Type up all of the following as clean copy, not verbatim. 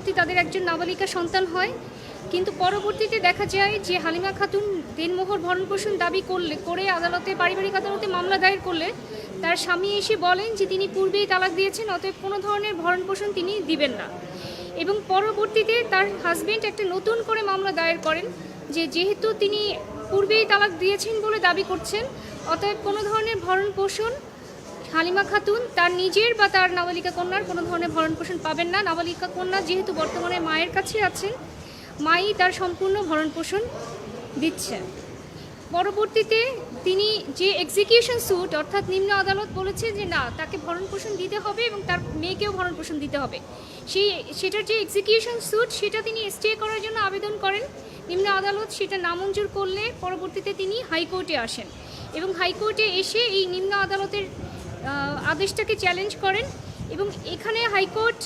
পরবর্তী তাদের একজন নাবালিকা সন্তান হয়। কিন্তু পরবর্তীতে দেখা যায় যে হালিমা খাতুন দেনমোহর ভরণপোষণ দাবি করে পারিবারিক আদালতে মামলা দায়ের করলে তার স্বামী এসে বলেন যে তিনি পূর্বেই তালাক দিয়েছেন, অতএব কোনো ধরনের ভরণপোষণ তিনি দিবেন না। এবং পরবর্তীতে তার হাজবেন্ড একটা নতুন করে মামলা দায়ের করেন যে যেহেতু তিনি পূর্বেই তালাক দিয়েছেন বলে দাবি করছেন, অতএব কোনো ধরনের ভরণপোষণ হালিমা খাতুন তার নিজের বা তার নাবালিকা কন্যার কোনো ধরনের ভরণপোষণ পাবেন না। নাবালিকা কন্যা যেহেতু বর্তমানে মায়ের কাছে আছেন, মাই তার সম্পূর্ণ ভরণপোষণ দিচ্ছে। পরবর্তীতে তিনি যে এক্সিকিউশন স্যুট অর্থাৎ নিম্ন আদালত বলেছে যে না, তাকে ভরণপোষণ দিতে হবে এবং তার মেয়েকেও ভরণপোষণ দিতে হবে, সেটার যে এক্সিকিউশন স্যুট সেটা তিনি স্টে করার জন্য আবেদন করেন। নিম্ন আদালত সেটা নামঞ্জুর করলে পরবর্তীতে তিনি হাইকোর্টে আসেন এবং হাইকোর্টে এসে এই নিম্ন আদালতের আদেশটাকে চ্যালেঞ্জ করেন এবং এখানে হাইকোর্ট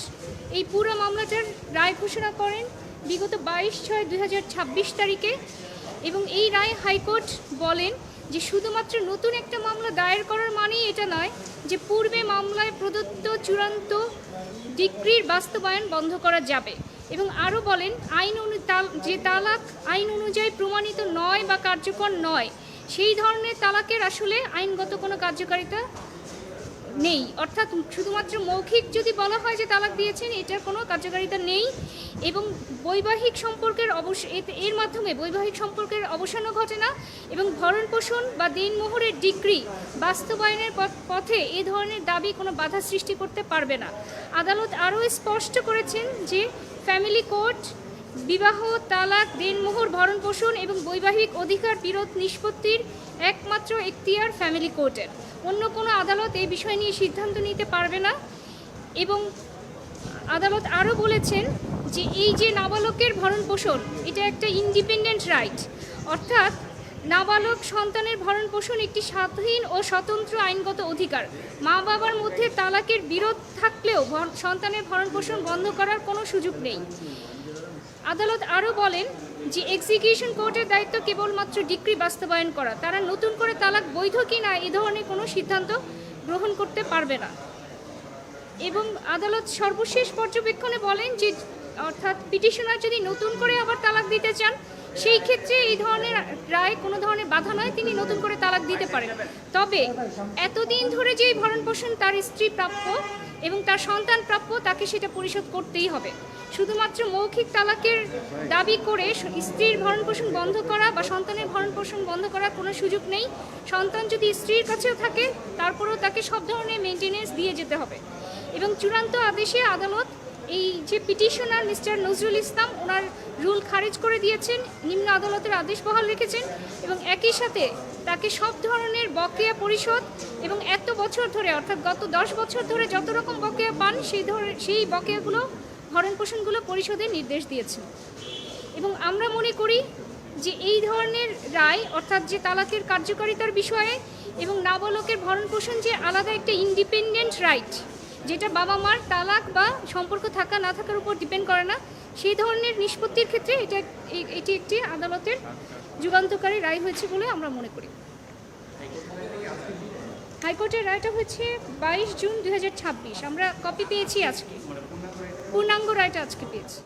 এই পুরো মামলাটার রায় ঘোষণা করেন বিগত 22/6/2026 তারিখে। এবং এই রায় হাইকোর্ট বলেন যে শুধুমাত্র নতুন একটা মামলা দায়ের করার মানেই এটা নয় যে পূর্বে মামলায় প্রদত্ত চূড়ান্ত ডিক্রির বাস্তবায়ন বন্ধ করা যাবে। এবং আরও বলেন যে তালাক আইন অনুযায়ী প্রমাণিত নয় বা কার্যকর নয়, সেই ধরনের তালাকের আসলে আইনগত কোনো কার্যকারিতা নেই। অর্থাৎ শুধুমাত্র মৌখিক যদি বলা হয় যে তালাক দিয়েছেন, এটার কোনো কার্যকারিতা নেই। এবং বৈবাহিক সম্পর্কের এর মাধ্যমে বৈবাহিক সম্পর্কের অবসানও ঘটে না এবং ভরণপোষণ বা দেনমোহরের ডিক্রি বাস্তবায়নের পথে এ ধরনের দাবি কোনো বাধা সৃষ্টি করতে পারবে না। আদালত আরও স্পষ্ট করেছেন যে ফ্যামিলি কোর্ট বিবাহ, তালাক, দেনমোহর, ভরণপোষণ এবং বৈবাহিক অধিকার বিরোধ নিষ্পত্তির একমাত্র এখতিয়ার ফ্যামিলি কোর্টের। অন্য কোনো আদালত এই বিষয় নিয়ে সিদ্ধান্ত নিতে পারবে না। এবং আদালত আরও বলেছেন যে এই যে নাবালকের ভরণপোষণ, এটা একটা ইন্ডিপেন্ডেন্ট রাইট, অর্থাৎ নাবালক সন্তানের ভরণপোষণ একটি স্বাধীন ও স্বতন্ত্র আইনগত অধিকার। মা বাবার মধ্যে তালাকের বিরোধ থাকলেও সন্তানের ভরণপোষণ বন্ধ করার কোনো সুযোগ নেই। আদালত আরও বলেন যে এক্সিকিউশন কোর্টের দায়িত্ব কেবলমাত্র ডিক্রি বাস্তবায়ন করা, তারা নতুন করে তালাক বৈধ কি না এ ধরনের কোনো সিদ্ধান্ত গ্রহণ করতে পারবে না। এবং আদালত সর্বশেষ পর্যবেক্ষণে বলেন যে অর্থাৎ পিটিশনার যদি নতুন করে আবার তালাক দিতে চান, সেই ক্ষেত্রে এই ধরনের রায় কোনো ধরনের বাধা নয়, তিনি নতুন করে তালাক দিতে পারেন। তবে এতদিন ধরে যেই ভরণপোষণ তার স্ত্রী প্রাপ্য এবং তার সন্তান প্রাপ্য, তাকে সেটা পরিশোধ করতেই হবে। শুধুমাত্র মৌখিক তালাকের দাবি করে স্ত্রীর ভরণপোষণ বন্ধ করা বা সন্তানের ভরণপোষণ বন্ধ করার কোনো সুযোগ নেই। সন্তান যদি স্ত্রীর কাছেও থাকে, তারপরেও তাকে সব ধরনের মেনটেনেন্স দিয়ে যেতে হবে। এবং চূড়ান্ত আদেশে আদালত এই যে পিটিশনার মিস্টার নজরুল ইসলাম, ওনার রুল খারিজ করে দিয়েছেন, নিম্ন আদালতের আদেশ বহাল রেখেছেন এবং একই সাথে তাকে সব ধরনের বকেয়া পরিশোধ এবং এত বছর ধরে অর্থাৎ গত 10 বছর ধরে যত রকম বকেয়া পান সেই বকেয়াগুলো ভরণপোষণগুলো পরিশোধের নির্দেশ দিয়েছেন। এবং আমরা মনে করি যে এই ধরনের রায় অর্থাৎ যে তালাকের কার্যকারিতার বিষয়ে এবং নাবালকের ভরণপোষণ যে আলাদা একটা ইন্ডিপেন্ডেন্ট রাইট, যেটা বাবা মার তালাক বা সম্পর্ক থাকা না থাকার উপর ডিপেন্ড করে না, সেই ধরনের নিষ্পত্তির ক্ষেত্রে এটি একটি আদালতের যুগান্তকারী রায় হয়েছে বলে আমরা মনে করি। হাইকোর্টের রায়টা হচ্ছে 22 জুন 2026। আমরা কপি পেয়েছি আজকে, পূর্ণাঙ্গ রায়টা আজকে পেয়েছি।